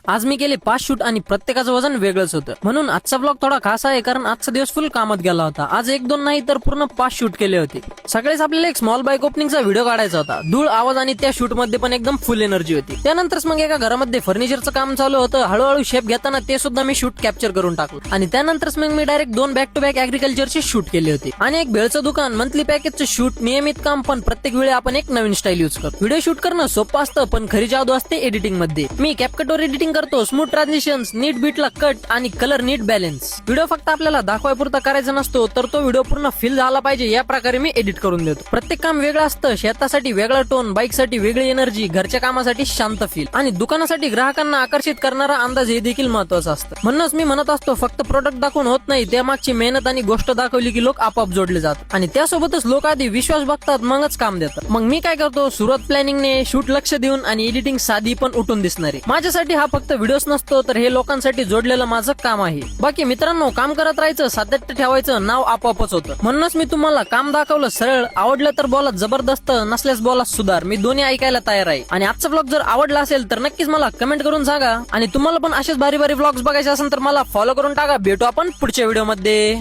आज मी केले 5 शूट आणि प्रत्येकाचं वजन वेगळंच होतं. म्हणून आजचा ब्लॉग थोडा खास आहे, कारण आजचा दिवस फुल कामात गेला होता. आज 1-2 नाही तर पूर्ण 5 शूट केले होते. सकाळीच आपल्याला एक स्मॉल बाईक ओपनिंगचा व्हिडिओ काढायचा होता. धूळ, आवाज आणि त्या शूट मध्ये पण एकदम फुल एनर्जी होती. त्यानंतर मग एका घरामध्ये फर्निचरचं काम चालू होतं. हळूहळू शेप घेताना ते सुद्धा मी शूट कॅप्चर करून टाकलं. आणि त्यानंतर मग मी डायरेक्ट 2 बॅक टू बॅक ऍग्रिकल्चरचे शूट केले होते. आणि एक भेळचं दुकान, मंथली पॅकेजचं शूट, नियमित काम, पण प्रत्येक वेळी आपण एक नवीन स्टाईल युज करतो. व्हिडिओ शूट करणं सोपं असतं, पण खरी जादू असते एडिटिंग मध्ये. मी कॅपकटवर एडिटिंग करतो. स्मूथ ट्रान्झिशन्स, नीट बीटला कट आणि कलर नीट बॅलन्स. व्हिडिओ फक्त आपल्याला दाखवायपुरता करायचा नसतो, तर तो व्हिडिओ पूर्ण फील झाला पाहिजे या प्रकारे मी एडिट करून देतो. प्रत्येक काम वेगळं असतं. शेतासाठी वेगळा टोन, बाईकसाठी वेगळी एनर्जी, घरच्या कामासाठी शांत फील आणि दुकानासाठी ग्राहकांना आकर्षित करणारा अंदाज हे देखील महत्वाचं असतं. म्हणूनच मी म्हणत असतो, फक्त प्रोडक्ट दाखवून होत नाही, त्यामागची मेहनत आणि गोष्ट दाखवली की लोक आपोआप जोडले जातात. आणि त्यासोबतच लोक आधी विश्वास बघतात, मगच काम देतात. मग मी काय करतो, सुरुवात प्लॅनिंगने, शूट लक्ष देऊन आणि एडिटिंग साधी पण उठून दिसणारी. माझ्यासाठी हा फक्त व्हिडिओच नसतो, तर हे लोकांसाठी जोडलेलं माझं काम आहे. बाकी मित्रांनो, काम करत राहायचं, सातत्य ठेवायचं, नाव आपोआपच होतं. म्हणूनच मी तुम्हाला काम दाखवलं सरळ. आवडलं तर बोला जबरदस्त, नसल्यास बोला सुधार. मी दोन्ही ऐकायला तयार आहे. आणि आजचा ब्लॉग जर आवडला असेल तर नक्कीच मला कमेंट करून सांगा. आणि तुम्हाला पण असेच भारी भारी ब्लॉग्स बघायचे असेल तर मला फॉलो करून टाका. भेटू आपण पुढच्या व्हिडिओ मध्ये.